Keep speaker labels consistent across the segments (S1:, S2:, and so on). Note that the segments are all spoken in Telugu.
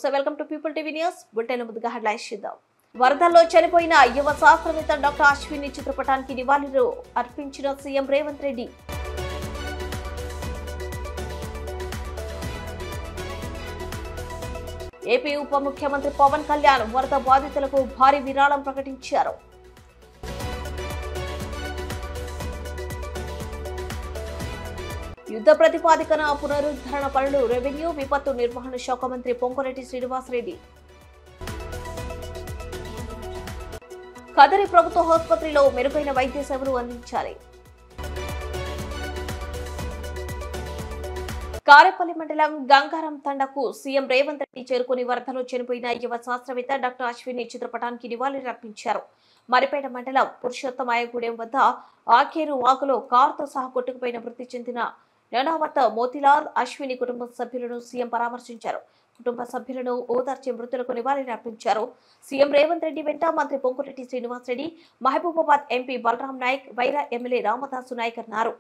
S1: నమస్తే, welcome to people TV news. Bulletin ముందుగా హెడ్లైన్స్ చూద్దాం. వరదల్లో చనిపోయిన యువ శాస్త్రవేత్త డాక్టర్ అశ్విని చిత్రపటానికి నివాళులు అర్పించిన సీఎం రేవంత్ రెడ్డి. ఏపీ ఉప ముఖ్యమంత్రి పవన్ కళ్యాణ్ వరద బాధితులకు భారీ విరాళం ప్రకటించారు. యుద్ధ ప్రతిపాదికన పునరుద్ధరణ పనులు రెవెన్యూ విపత్తు నిర్వహణ శాఖ మంత్రి పొంగులేటి శ్రీనివాసరెడ్డి. కదిరి ప్రభుత్వ ఆసుపత్రిలో మెరుగైన వైద్య సేవలు అందించాలి. కారేపల్లి మండలం గంగారం తండకు సీఎం రేవంత్ రెడ్డి చేరుకుని వరదలో చనిపోయిన యువ శాస్త్రవేత్త డాక్టర్ అశ్విని చిత్రపటానికి నివాళులర్పించారు. మరిపేట మండలం పురుషోత్తమాయగూడెం వద్ద ఆఖేరు వాగులో కారుతో సహా కొట్టుకుపోయిన మృతి చెందిన ననావత్ మోతిలాల్ అశ్విని కుటుంబ సభ్యులను సీఎం పరామర్శించారు. కుటుంబ సభ్యులను ఓదార్చి మృతులకు నివాళులర్పించారు. సీఎం రేవంత్ రెడ్డి వెంట మంత్రి పొంగులేటి శ్రీనివాసరెడ్డి, మహబూబాబాద్ ఎంపీ బలరాం నాయక్, వైరా ఎమ్మెల్యే రామదాసు నాయక్ అన్నారు.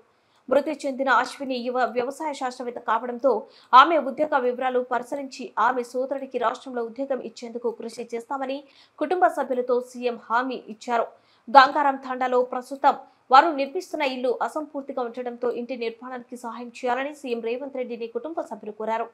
S1: మృతి చెందిన అశ్విని యువ వ్యవసాయ శాస్త్రవేత్త కావడంతో ఆమె ఉద్యోగ వివరాలు పరిశీలించి ఆమె సోదరుడికి రాష్ట్రంలో ఉద్యోగం ఇచ్చేందుకు కృషి చేస్తామని కుటుంబ సభ్యులతో సీఎం హామీ ఇచ్చారు. గంగారం తండాలో ప్రస్తుతం వారు నిర్మిస్తున్న ఇల్లు అసంపూర్తిగా ఉండటంతో ఇంటి నిర్మాణానికి సహాయం చేయాలని సీఎం రేవంత్ రెడ్డిని కుటుంబ సభ్యులు కోరారు.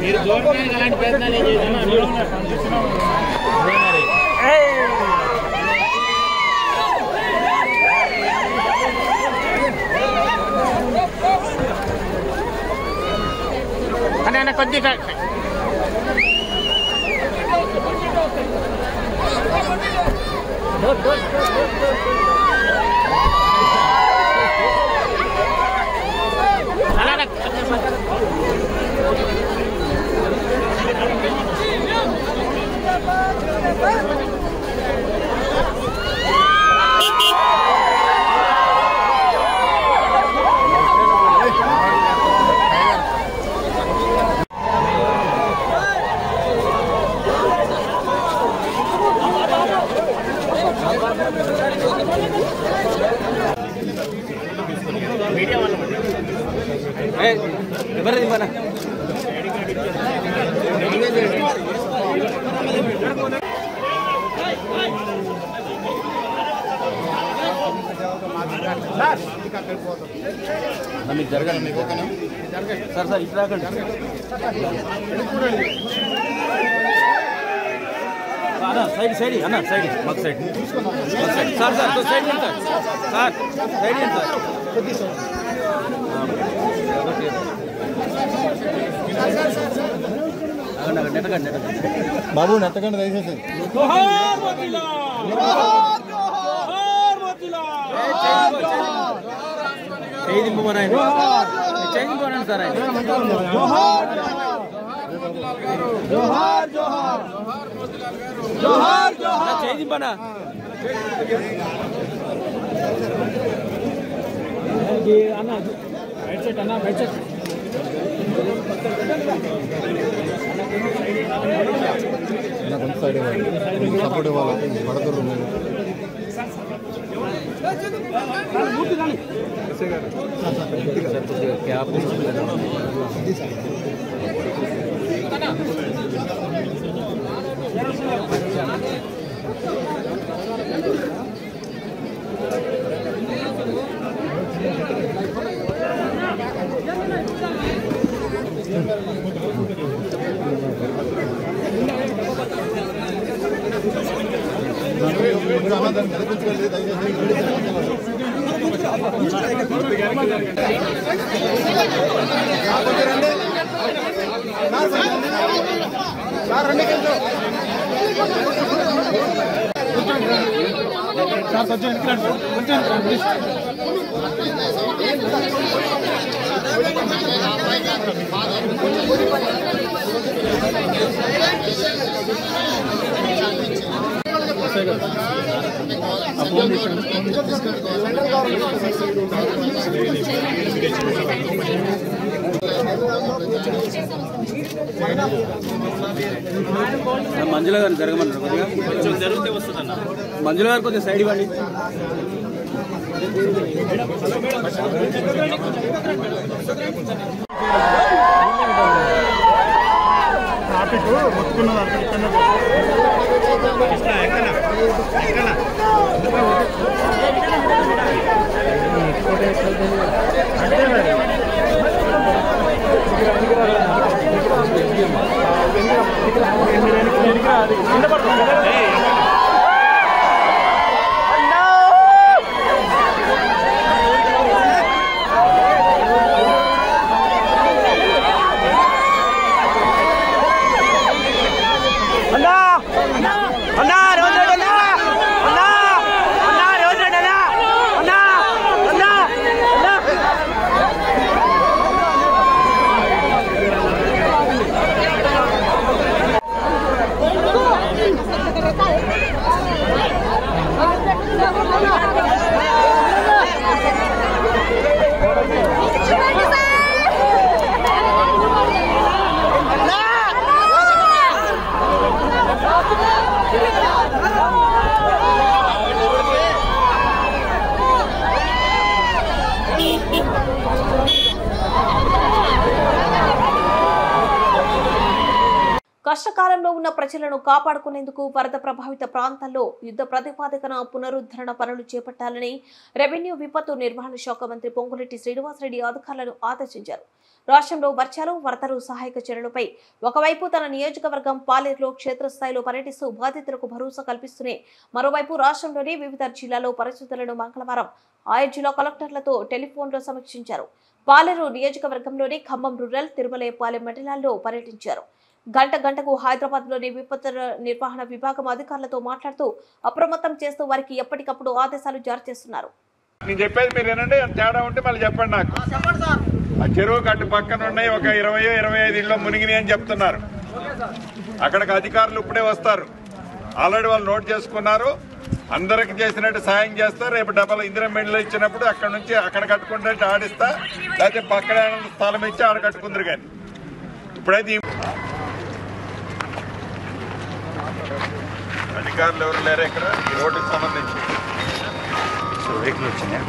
S2: మీరు జోర్గా అలాంటి ప్రయత్నాలు ఏం చేద్దాం కొద్దిగా మీడియా వాళ్ళ ఎవరిది మన మీకు జరగాలి మీకు ఓకేనా సార్ సార్ ఇట్లా సైడ్ సైడ్ అన్న సైడ్ మాకు side sir sir side sir side sir
S3: బాబు నెత్తకండి దయచేసి
S2: చేయించుకోనండి సార్ ఆయన చేయింపనా అన్న బయట సెట్ అన్న బయట సెట్
S3: కొంత సైడ్ ఇవ్వాలి సపోర్ట్ ఇవ్వాలి పడతారు
S2: క్యాప్
S3: దయచేసి
S2: మంజుల గారు జరగమన్నారు కొద్దిగా కొంచెం జరిగితే వస్తుందన్న మంజుల గారు కొంచెం సైడ్ ఇవ్వండి
S1: కష్టకాలంలో ఉన్న ప్రజలను కాపాడుకునేందుకు వరద ప్రభావిత ప్రాంతాల్లో యుద్ధ ప్రాతిపదికన పునరుద్ధరణ పనులు చేపట్టాలని రెవెన్యూ విపత్తు నిర్వహణ శాఖ మంత్రి పొంగులేటి శ్రీనివాసరెడ్డి అధికారులను ఆదేశించారు. రాష్ట్రంలో వర్షాలు వరదలు సహాయక చర్యలపై ఒకవైపు తన నియోజకవర్గం పాలేరులో క్షేత్రస్థాయిలో పర్యటిస్తూ బాధితులకు భరోసా కల్పిస్తూనే మరోవైపు రాష్ట్రంలోని వివిధ జిల్లాల్లో పరిస్థితులను మంగళవారం ఆయా జిల్లా కలెక్టర్లతో టెలిఫోన్లో సమీక్షించారు. పాలేరు నియోజకవర్గంలోని ఖమ్మం రూరల్ తిరుమలపాలెం మండలాల్లో పర్యటించారు. గంటకు హైదరాబాద్ లోని విపత్తు నిర్వహణ విభాగం అధికారులతో మాట్లాడుతూ అప్రమత్తం చేస్తూ వారికి ఎప్పటికప్పుడు ఆదేశాలు జారీ చేస్తున్నారు.
S4: నేను చెప్పేది మీరు ఏనండి, తేడా ఉంటే మళ్ళీ చెప్పండి నాకు. ఆ చెరువు కట్టు పక్కన ఉన్నాయి ఒక 20-25 ఇళ్ళు మునిగినాయి అని చెప్తున్నారు. అక్కడికి అధికారులు ఇప్పుడే వస్తారు. ఆల్రెడీ వాళ్ళు నోట్ చేసుకున్నారు. అందరికి చేసినట్టు సాయం చేస్తారు. రేపు డబ్బులు ఇందిరా మెండ్లు ఇచ్చినప్పుడు అక్కడ నుంచి అక్కడ కట్టుకుంటే ఆడిస్తా, లేకపోతే పక్కన స్థలం ఇచ్చి ఆడ కట్టుకుందరు. కానీ ఇప్పుడైతే అధికారులు ఎవరు లేరు ఇక్కడ ఈ రోడ్డుకి సంబంధించి. వెహికల్ వచ్చినాయి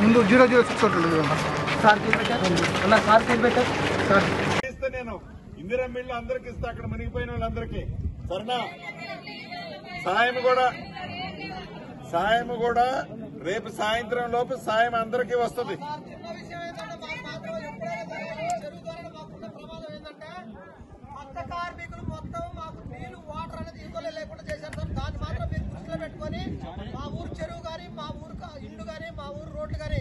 S3: ముందు 006
S4: నేను ఇందిరా మిల్లు అందరికి ఇస్తా, అక్కడ మునిగిపోయిన వాళ్ళందరికీ. సరేనా? సాయం కూడా రేపు సాయంత్రం లోపు సాయం అందరికీ వస్తుంది.
S5: కార్మికులు మొత్తం మాకు నీళ్లు వాటర్ అనేది ఇవ్వలే లేకుండా చేశారు సార్. దాన్ని మాత్రం మీరు దృష్టిలో పెట్టుకొని మా ఊరు చెరువు కానీ, మా ఊరు ఇల్లు కానీ, మా ఊరు రోడ్లు కానీ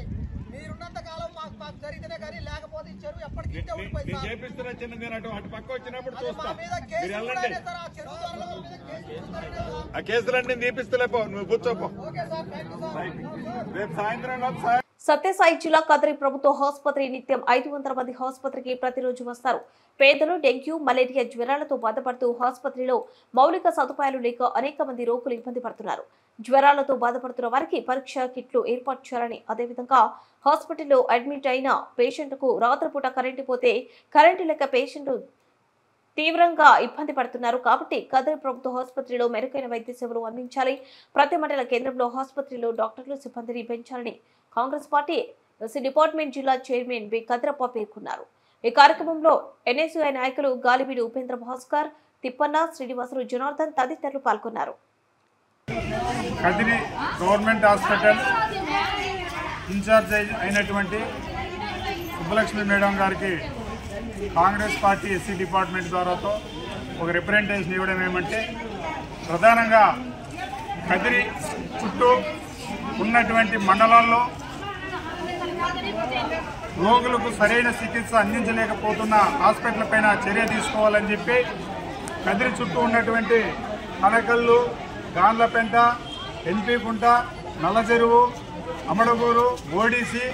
S5: మీరున్నంత కాలం మాకు జరిగితేనే కానీ, లేకపోతే ఈ చెరువు ఎప్పటికీ ఉండిపోయింది సార్.
S4: చేపిస్తున్నా చిన్న నేను అటు పక్క వచ్చినప్పుడు
S5: మా
S4: చూస్తా.
S5: మీద కేసులు సార్. ఆ చెరువు
S4: ఆ కేసులన్నీ తీపిస్తలేపో, నువ్వు కూర్చోపో.
S5: Okay sir, thank you sir.
S4: రేపు సాయంత్రం లోపు సాయం.
S1: సత్యసాయి జిల్లా కదిరి ప్రభుత్వ ఆసుపత్రి నిత్యం 500 మంది ఆసుపత్రికి ప్రతిరోజు వస్తారు. పేదలు డెంగ్యూ, మలేరియా జ్వరాలతో బాధపడుతూ ఆసుపత్రిలో మౌలిక సదుపాయాలు లేక అనేక మంది రోగులు ఇబ్బంది పడుతున్నారు. జ్వరాలతో బాధపడుతున్న వారికి పరీక్ష కిట్లు ఏర్పాటు చేయాలని, అదేవిధంగా హాస్పిటల్లో అడ్మిట్ అయిన పేషెంట్కు రాత్రిపూట కరెంటు పోతే కరెంటు లేక పేషెంట్ తీవ్రంగా ఇబ్బంది పడుతున్నారు. కాబట్టి కదిరి ప్రభుత్వ ఆసుపత్రిలో మెరుగైన వైద్య సేవలు అందించాలి. ప్రతి మండల కేంద్రంలో ఆసుపత్రిలో డాక్టర్లు సిబ్బందిని పెంచాలని కాంగ్రెస్ పార్టీ డిపార్ట్మెంట్ జిల్లా చైర్మన్ బి కదిరప్ప పేర్కొన్నారు. ఈ కార్యక్రమంలో ఎన్ఎస్యుఐ నాయకులు గాలిబీడి ఉపేంద్ర భాస్కర్, తిప్పన్న, శ్రీనివాసులు, జనార్దన్ తదితరులు పాల్గొన్నారు.
S6: కదిరి గవర్నమెంట్ హాస్పిటల్ ఇన్ఛార్జ్ అయినటువంటి సుబ్బలక్ష్మి మేడం గారికి కాంగ్రెస్ పార్టీ ఎస్సీ డిపార్ట్మెంట్ ద్వారాతో ఒక రిప్రజెంటేషన్ ఇవ్వడం ఏమంటే, ప్రధానంగా కదిరి చుట్టూ ఉన్నటువంటి మండలాల్లో రోగులకు సరైన చికిత్స అందించలేకపోతున్న హాస్పిటల్ పైన చర్య తీసుకోవాలని చెప్పి కదిరి చుట్టూ ఉన్నటువంటి కనకల్లు, గాన్లపెంట, ఎన్పీకుంట, నల్లచెరువు, అమడగూరు, ఓడిసి,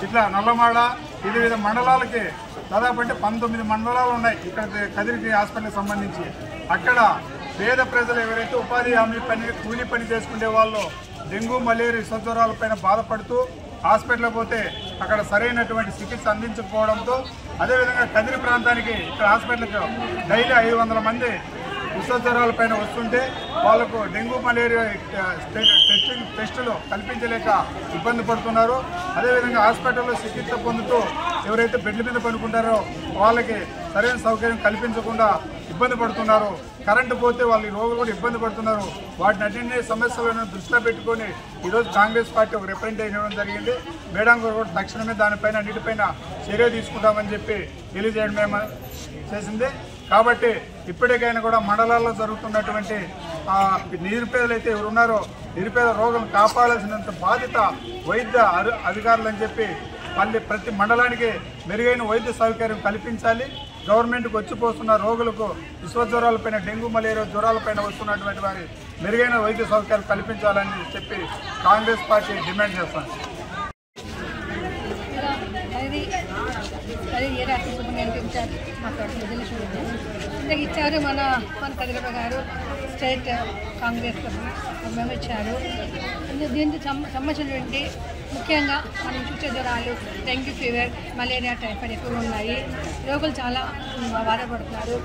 S6: ఇట్లా నల్లమాడ, వివిధ మండలాలకి దాదాపు అంటే 19 మండలాలు ఉన్నాయి ఇక్కడ కదిరికి హాస్పిటల్కి సంబంధించి. అక్కడ పేద ప్రజలు ఎవరైతే ఉపాధి హామీ పని, కూలీ పని చేసుకునే వాళ్ళు డెంగ్యూ, మలేరియా, విషజ్వరాలపైన బాధపడుతూ హాస్పిటల్కి పోతే అక్కడ సరైనటువంటి చికిత్స అందించకపోవడంతో, అదేవిధంగా కదిరి ప్రాంతానికి ఇక్కడ హాస్పిటల్కి డైలీ 500 మంది విషజ్వరాలపైన వస్తుంటే వాళ్ళకు డెంగ్యూ, మలేరియా టెస్టులు కల్పించలేక ఇబ్బంది పడుతున్నారు. అదేవిధంగా హాస్పిటల్లో చికిత్స పొందుతూ ఎవరైతే బెడ్ల మీద పడుకుంటారో వాళ్ళకి సరైన సౌకర్యం కల్పించకుండా ఇబ్బంది పడుతున్నారు. కరెంటు పోతే వాళ్ళ రోగులు కూడా ఇబ్బంది పడుతున్నారు. వాటిని అన్ని సమస్యలను దృష్టిలో పెట్టుకొని ఈరోజు కాంగ్రెస్ పార్టీ ఒక రిప్రజెంటేషన్ ఇవ్వడం జరిగింది. మేడం గారు కూడా తక్షణమే దానిపైన అన్నిటిపైన చర్య తీసుకుంటామని చెప్పి తెలియజేయడం మేము చేసింది. కాబట్టి ఇప్పటికైనా కూడా మండలాల్లో జరుగుతున్నటువంటి నిరుపేదలు అయితే ఎవరున్నారో నిరుపేద రోగులను కాపాడాల్సినంత బాధ్యత వైద్య అధికారులని చెప్పి మళ్ళీ ప్రతి మండలానికి మెరుగైన వైద్య సౌకర్యం కల్పించాలి. గవర్నమెంట్కి వచ్చిపోతున్న రోగులకు విశ్వజ్వరాలపైన, డెంగ్యూ, మలేరియా జ్వరాలపైన వస్తున్నటువంటి వారి మెరుగైన వైద్య సౌకర్యాలు కల్పించాలని చెప్పి కాంగ్రెస్ పార్టీ డిమాండ్ చేస్తాను.
S7: ఇచ్చారు మన కదిరప్ప గారు స్టేట్ కాంగ్రెస్ మేము ఇచ్చారు. దీనికి సంబంధించినటువంటి ముఖ్యంగా మనం చూసే జ్వరాలు, డెంగ్యూ ఫీవర్, మలేరియా, టైఫాయిడ్ ఎక్కువగా ఉన్నాయి. రోగులు చాలా బాధపడుతున్నారు,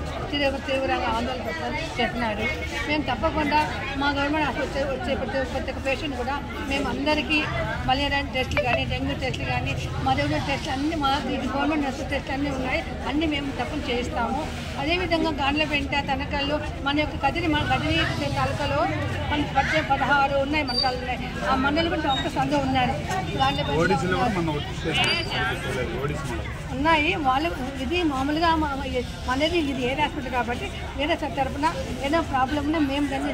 S7: తీవ్రంగా ఆందోళన పడుతున్నారు చెప్పినారు. మేము తప్పకుండా మా గవర్నమెంట్ హాస్పిటల్ వచ్చే ప్రతి ఒక్క పేషెంట్ కూడా మేము అందరికీ మలేరియా టెస్టులు కానీ, డెంగ్యూ టెస్టులు కానీ, మలేరియా టెస్టులు అన్నీ మా గవర్నమెంట్ హాస్పిటల్ టెస్టులు అన్నీ ఉన్నాయి, అన్నీ మేము తప్పని చేయిస్తాము. అదేవిధంగా గాన్లపెంట, తనకల్లు, మన యొక్క కదిరి తాలూకాలో మన 16 ఉన్నాయి మండలాలు ఉన్నాయి. ఆ మండలం కూడా డాక్టర్స్ అందరూ ఉన్నారు. ఉన్నాయి వాళ్ళు. ఇది మామూలుగా మనది ఇది ఏ హాస్పిటల్ కాబట్టి వేరే తరఫున ఏదైనా ప్రాబ్లం ఉన్నా మేము దాన్ని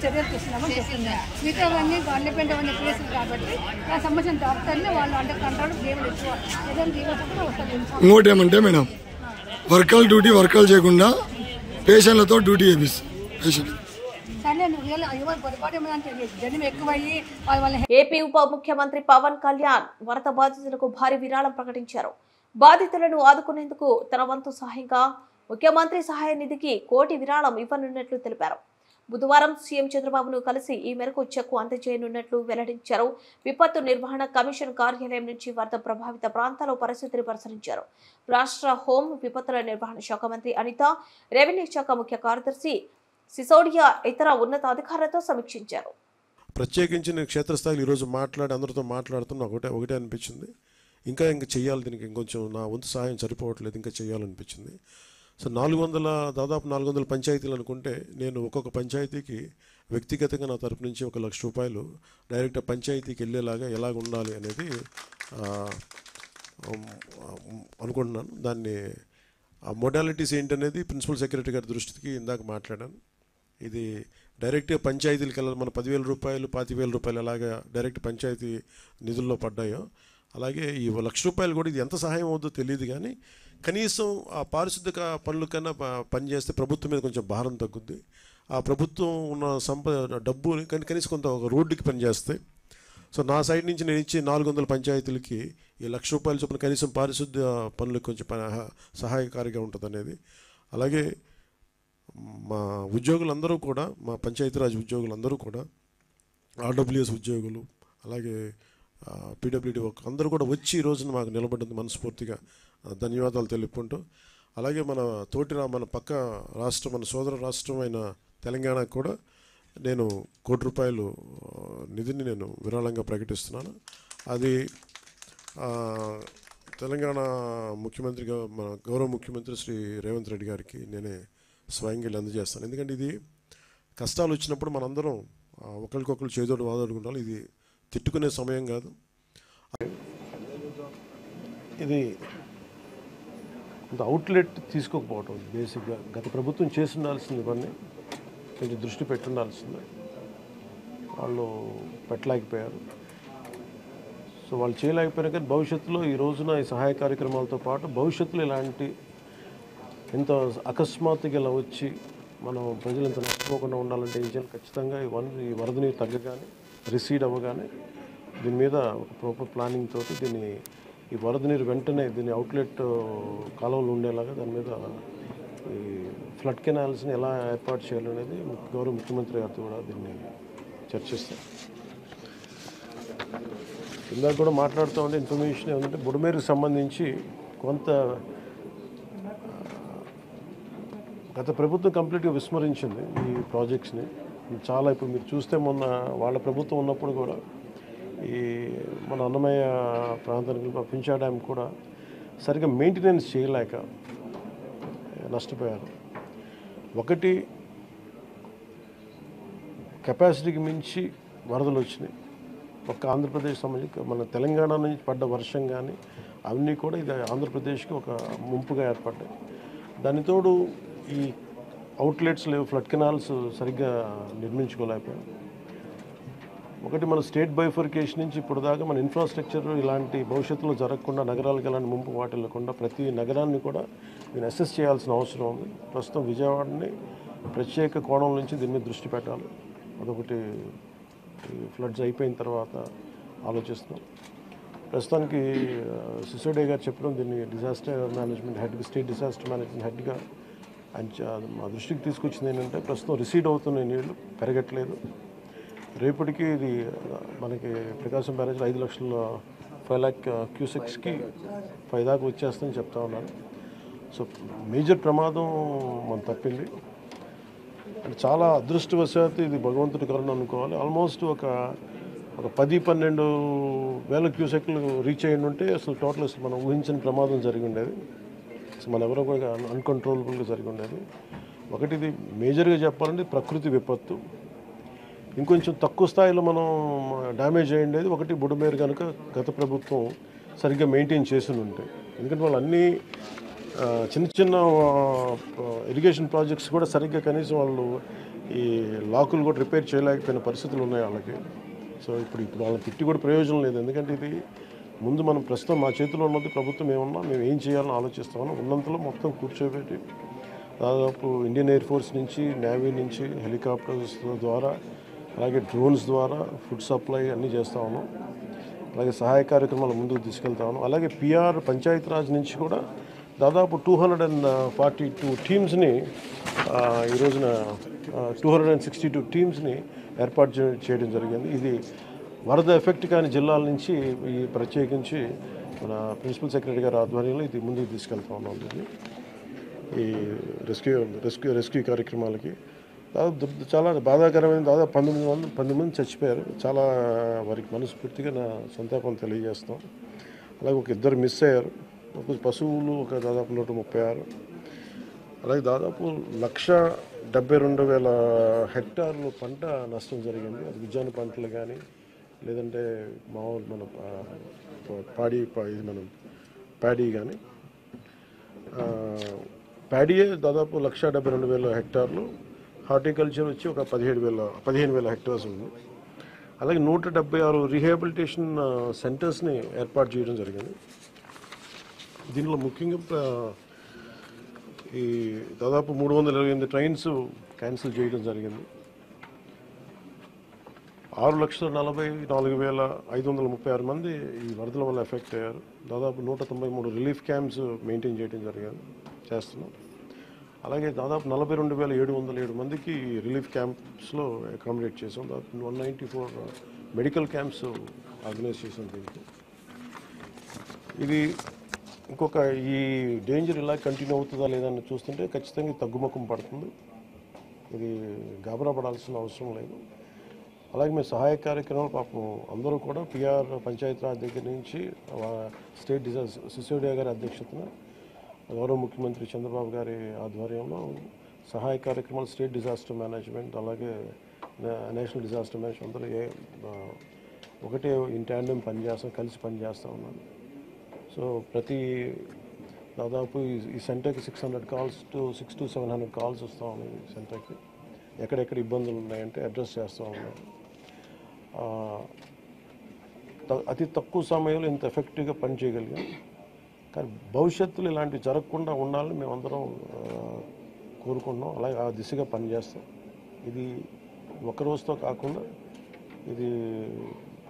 S7: చర్యలు తీసుకున్నామని చెప్తున్నాం. మిగతావన్నీ గాన్లపెంట అనే ప్లేసులు కాబట్టి దానికి సంబంధించిన డాక్టర్ని వాళ్ళు అండర్ కంట్రోల్ దేవుడు ఎక్కువ ఏదైనా తీవ్రతప్పుడు వస్తుంది.
S8: ఇంకోటి ఏమంటే మేడం, వర్కాలు చేయకుండా పేషెంట్లతో డ్యూటీ చేపిస్తారు. పేషెంట్
S1: ఏపీ ఉప ముఖ్యమంత్రి పవన్ కళ్యాణ్ వరద బాధితులకు భారీ విరాళం ప్రకటించారు. బాధితులను ఆదుకునేందుకు తన వంతు సహాయంగా ముఖ్యమంత్రి సహాయ నిధికి 1 కోటి విరాళం ఇవ్వనున్నట్లు తెలిపారు. బుధవారం సీఎం చంద్రబాబును కలిసి ఈ మేరకు చెక్కు అందజేయనున్నట్లు వెల్లడించారు. విపత్తు నిర్వహణ కమిషన్ కార్యాలయం నుంచి వరద ప్రభావిత ప్రాంతాల పరిస్థితిని పరిశీలించారు. రాష్ట్ర హోం విపత్తుల నిర్వహణ శాఖ మంత్రి అనిత, రెవెన్యూ శాఖ ముఖ్య కార్యదర్శి సిసోడియా ఇతర ఉన్నతాధికారులతో సమీక్షించారు.
S9: ప్రత్యేకించి నేను క్షేత్రస్థాయిలో ఈరోజు అందరితో మాట్లాడుతున్నా ఒకటే అనిపించింది. ఇంకా చేయాలి, దీనికి ఇంకొంచెం నా వంతు సహాయం సరిపోవట్లేదు, ఇంకా చేయాలనిపించింది. సో దాదాపు 400 పంచాయతీలు అనుకుంటే నేను ఒక్కొక్క పంచాయతీకి వ్యక్తిగతంగా నా తరపు నుంచి 1 లక్ష రూపాయలు డైరెక్ట్ పంచాయతీకి వెళ్ళేలాగా ఎలాగ ఉండాలి అనేది అనుకుంటున్నాను. దాన్ని ఆ మోడాలిటీస్ ఏంటనేది ప్రిన్సిపల్ సెక్రటరీ గారి దృష్టికి ఇందాక మాట్లాడాను. ఇది డైరెక్ట్గా పంచాయతీలకు వెళ్ళాలి. మన 10,000 రూపాయలు 25,000 రూపాయలు ఎలాగా డైరెక్ట్ పంచాయతీ నిధుల్లో పడ్డాయో అలాగే ఈ 1 లక్ష రూపాయలు కూడా ఇది ఎంత సహాయం అవుతుందో తెలియదు, కానీ కనీసం ఆ పారిశుద్ధ్య పనుల కన్నా పనిచేస్తే ప్రభుత్వం మీద కొంచెం భారం తగ్గుద్ది. ఆ ప్రభుత్వం ఉన్న డబ్బుని కనీసం కొంత ఒక రోడ్డుకి పనిచేస్తే. సో నా సైడ్ నుంచి నేను ఇచ్చే 400 పంచాయతీలకి ఈ 1 లక్ష రూపాయల చొప్పున కనీసం పారిశుద్ధ్య పనులకు కొంచెం సహాయకారిగా ఉంటుంది అనేది. అలాగే మా ఉద్యోగులందరూ కూడా, మా పంచాయతీరాజ్ ఉద్యోగులందరూ కూడా, ఆర్డబ్ల్యూఎస్ ఉద్యోగులు, అలాగే పీడబ్ల్యూడీ అందరూ కూడా వచ్చి ఈ రోజున మాకు నిలబడింది మనస్ఫూర్తిగా ధన్యవాదాలు తెలుపుకుంటూ, అలాగే మన పక్క రాష్ట్రం, మన సోదర రాష్ట్రమైన తెలంగాణకు కూడా నేను 1 కోటి రూపాయలు నిధిని నేను విరాళంగా ప్రకటిస్తున్నాను. అది తెలంగాణ ముఖ్యమంత్రిగా మన గౌరవ ముఖ్యమంత్రి శ్రీ రేవంత్ రెడ్డి గారికి నేనే స్వయంగా అందజేస్తాను. ఎందుకంటే ఇది కష్టాలు వచ్చినప్పుడు మనందరం ఒకరికొకరు చేదోడు వాదోడుకుంటాం. ఇది తిట్టుకునే సమయం కాదు.
S10: ఇది కొంత అవుట్లెట్ తీసుకోకపోవటం బేసిక్గా గత ప్రభుత్వం చేస్తుండాల్సింది ఇవన్నీ కొంచెం దృష్టి పెట్టుండాల్సింది, వాళ్ళు పెట్టలేకపోయారు. సో వాళ్ళు చేయలేకపోయినా కానీ భవిష్యత్తులో ఈ రోజున ఈ సహాయ కార్యక్రమాలతో పాటు భవిష్యత్తులో ఇలాంటి ఇంత అకస్మాత్తుగా ఇలా వచ్చి మనం ప్రజలు ఇంత నష్టపోకుండా ఉండాలంటే ఏం చేయాలి? ఖచ్చితంగా ఈ వరద నీరు తగ్గగానే రిసీడ్ అవ్వగానే దీని మీద ఒక ప్రాపర్ ప్లానింగ్ తోటి దీన్ని ఈ వరద నీరు వెంటనే దీని అవుట్లెట్ కాలువలు ఉండేలాగా దాని మీద ఈ ఫ్లడ్ కెనాల్స్ని ఎలా ఏర్పాటు చేయాలనేది గౌరవ ముఖ్యమంత్రి గారితో కూడా దీన్ని చర్చిస్తాం. ఇందాక కూడా మాట్లాడుతూ ఉంటే ఇన్ఫర్మేషన్ ఏమంటే బుడమేరుకు సంబంధించి కొంత గత ప్రభుత్వం కంప్లీట్గా విస్మరించింది ఈ ప్రాజెక్ట్స్ని. చాలా ఇప్పుడు మీరు చూస్తే మొన్న వాళ్ళ ప్రభుత్వం ఉన్నప్పుడు కూడా ఈ మన అన్నమయ్య ప్రాంతానికి పింఛా డ్యామ్ కూడా సరిగ్గా మెయింటెనెన్స్ చేయలేక నష్టపోయారు. ఒకటి కెపాసిటీకి మించి వరదలు వచ్చినాయి. ఒక్క ఆంధ్రప్రదేశ్ సంబంధించి మన తెలంగాణ నుంచి పడ్డ వర్షం కానీ అవన్నీ కూడా ఇది ఆంధ్రప్రదేశ్కి ఒక ముంపుగా ఏర్పడ్డాయి. దానితోడు ఈ అవుట్లెట్స్ లేవు, ఫ్లడ్ కెనాల్స్ సరిగ్గా నిర్మించుకోలేకపోయాం. ఒకటి మన స్టేట్ బైఫర్కేషన్ నుంచి ఇప్పుడు దాకా మన ఇన్ఫ్రాస్ట్రక్చర్ ఇలాంటి భవిష్యత్తులో జరగకుండా నగరాలకు ఎలాంటి ముంపు వాటిల్లకుండా ప్రతి నగరాన్ని కూడా దీన్ని అసెస్ చేయాల్సిన అవసరం ఉంది. ప్రస్తుతం విజయవాడని ప్రత్యేక కోణం నుంచి దీని మీద దృష్టి పెట్టాలి. అదొకటి ఫ్లడ్స్ అయిపోయిన తర్వాత ఆలోచిస్తున్నాం. ప్రస్తుతానికి సిసోడియా గారు చెప్పడం దీన్ని disaster management head, state disaster management హెడ్గా మా దృష్టికి తీసుకొచ్చింది ఏంటంటే ప్రస్తుతం రిసీడ్ అవుతున్న నీళ్లు పెరగట్లేదు. రేపటికి ఇది మనకి ప్రకాశం బ్యారేజ్ 5 లక్షల 5 lakh క్యూసెక్స్కి 5 దాకా వచ్చేస్తుందని చెప్తా ఉన్నాను. సో మేజర్ ప్రమాదం మనం తప్పింది. అంటే చాలా అదృష్టవశాత్తు ఇది భగవంతుడి కరుణ అనుకోవాలి. ఆల్మోస్ట్ ఒక 10-12 వేల క్యూసెక్లు రీచ్ అయ్యి ఉంటే అసలు టోటల్ అసలు మనం ఊహించిన ప్రమాదం జరిగి ఉండేది. అసలు మన ఎవరో కూడా అన్కంట్రోలబుల్గా జరిగి ఉండేది. ఒకటి ఇది మేజర్గా చెప్పాలంటే ప్రకృతి విపత్తు. ఇంకొంచెం తక్కువ స్థాయిలో మనం డ్యామేజ్ అయ్యేది ఒకటి బుడమేరు కనుక గత ప్రభుత్వం సరిగ్గా మెయింటైన్ చేసి ఉంటాయి. ఎందుకంటే వాళ్ళు అన్నీ చిన్న చిన్న ఇరిగేషన్ ప్రాజెక్ట్స్ కూడా సరిగ్గా కనీసం వాళ్ళు ఈ లాకులు కూడా రిపేర్ చేయలేకపోయిన పరిస్థితులు ఉన్నాయి వాళ్ళకి. సో ఇప్పుడు వాళ్ళని తిట్టి కూడా ప్రయోజనం లేదు. ఎందుకంటే ఇది ముందు మనం ప్రస్తుతం మా చేతిలో ఉన్నది ప్రభుత్వం ఏమన్నా మేము ఏం చేయాలని ఆలోచిస్తామని ఉన్నంతలో మొత్తం కూర్చోబెట్టి దాదాపు ఇండియన్ ఎయిర్ ఫోర్స్ నుంచి, నేవీ నుంచి, హెలికాప్టర్స్ ద్వారా, అలాగే డ్రోన్స్ ద్వారా ఫుడ్ సప్లై అన్నీ చేస్తా ఉన్నాం. అలాగే సహాయ కార్యక్రమాలు ముందుకు తీసుకెళ్తా ఉన్నాం. అలాగే పిఆర్ పంచాయతీరాజ్ నుంచి కూడా దాదాపు 242 టీమ్స్ని ఈ రోజున 262 టీమ్స్ని ఏర్పాటు చేయడం జరిగింది. ఇది వరద ఎఫెక్ట్ కాని జిల్లాల నుంచి ఈ ప్రత్యేకించి మన ప్రిన్సిపల్ సెక్రటరీ గారి ఆధ్వర్యంలో ఇది ముందుకు తీసుకెళ్తా ఉన్నాం. ఈ రెస్క్యూ కార్యక్రమాలకి చాలా బాధాకరమైన దాదాపు 19 మంది చచ్చిపోయారు. చాలా వారికి మనస్ఫూర్తిగా నా సంతాపం తెలియజేస్తాం. అలాగే ఒక 2 మిస్ అయ్యారు. ఒక పశువులు ఒక దాదాపు 136. అలాగే దాదాపు 1,72,000 హెక్టార్లు పంట నష్టం జరిగింది. అది ఉద్యాన పంటలు కానీ లేదంటే మామూలు మన ప్యాడీ కానీ ప్యాడీయే దాదాపు 1,72,000 హెక్టార్లు. హార్టికల్చర్ వచ్చి ఒక 15,000 హెక్టార్స్ ఉంది. అలాగే 176 రీహాబిలిటేషన్ సెంటర్స్ని ఏర్పాటు చేయడం జరిగింది. దీనిలో ముఖ్యంగా ఈ దాదాపు 328 ట్రైన్స్ క్యాన్సిల్ చేయడం జరిగింది. 6,44,536 మంది ఈ వరదల వల్ల ఎఫెక్ట్ అయ్యారు. దాదాపు 193 రిలీఫ్ క్యాంప్స్ మెయింటైన్ చేయడం చేస్తున్నాం. అలాగే దాదాపు 42,707 మందికి రిలీఫ్ క్యాంప్స్లో అకామిడేట్ చేసాం. దాదాపు 194 మెడికల్ క్యాంప్స్ ఆర్గనైజ్ చేసాం. దీనికి ఇది ఇంకొక ఈ డేంజర్ ఇలా కంటిన్యూ అవుతుందా లేదని చూస్తుంటే ఖచ్చితంగా తగ్గుముఖం పడుతుంది. ఇది గాబరా పడాల్సిన అవసరం లేదు. అలాగే మేము సహాయ కార్యక్రమాలు పాపం అందరూ కూడా పిఆర్ పంచాయతీరాజ్ దగ్గర నుంచి స్టేట్ సిసోడియా గారి అధ్యక్షతన గౌరవ ముఖ్యమంత్రి చంద్రబాబు గారి ఆధ్వర్యంలో సహాయ కార్యక్రమాలు స్టేట్ డిజాస్టర్ మేనేజ్మెంట్ అలాగే నేషనల్ డిజాస్టర్ మేనేజ్మెంట్ అందరూ ఒకటే ఇన్ ట్యాండెం కలిసి పనిచేస్తూ ఉన్నాను. సో ప్రతి దాదాపు ఈ సెంటర్కి 600 calls to 700 calls వస్తూ ఉన్నాయి. ఈ సెంటర్కి ఎక్కడెక్కడ ఇబ్బందులు ఉన్నాయంటే అడ్రస్ చేస్తూ ఉన్నాం. అతి తక్కువ సమయంలో ఇంత ఎఫెక్టివ్గా పనిచేయగలిగాం. కానీ భవిష్యత్తులో ఇలాంటివి జరగకుండా ఉండాలని మేమందరం కోరుకుంటున్నాం. అలాగే ఆ దిశగా పనిచేస్తాం. ఇది ఒక రోజుతో కాకుండా ఇది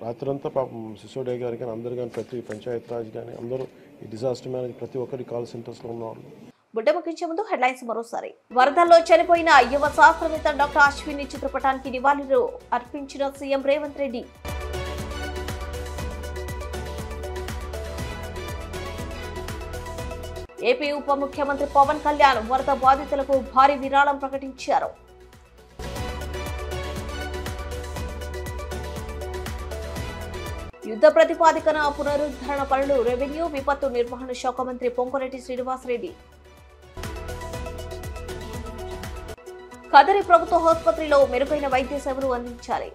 S10: రాత్రంతా పాపం సిసోడియా గారు కానీ అందరు కానీ ప్రతి పంచాయతీరాజ్ కానీ అందరూ ఈ డిజాస్టర్ మేనేజ్ ప్రతి ఒక్కరి కాల్ సెంటర్స్లో ఉన్నవాళ్ళు.
S1: బుడ్డ ముగించే ముందు హెడ్లైన్స్ మరోసారి. వరదల్లో చనిపోయిన యువ శాస్త్రవేత్త డాక్టర్ అశ్విని చిత్రపటానికి నివాళులు అర్పించిన సీఎం రేవంత్ రెడ్డి. ఏపీ ఉప ముఖ్యమంత్రి పవన్ కళ్యాణ్ వరద బాధితులకు భారీ విరాళం ప్రకటించారు. యుద్ధ ప్రతిపాదికన పునరుద్ధరణ పనులు రెవెన్యూ విపత్తు నిర్వహణ శాఖ మంత్రి పొంగులేటి శ్రీనివాసరెడ్డి. కదిరి ప్రభుత్వ ఆసుపత్రిలో మెరుగైన వైద్య సేవలు అందించాలి.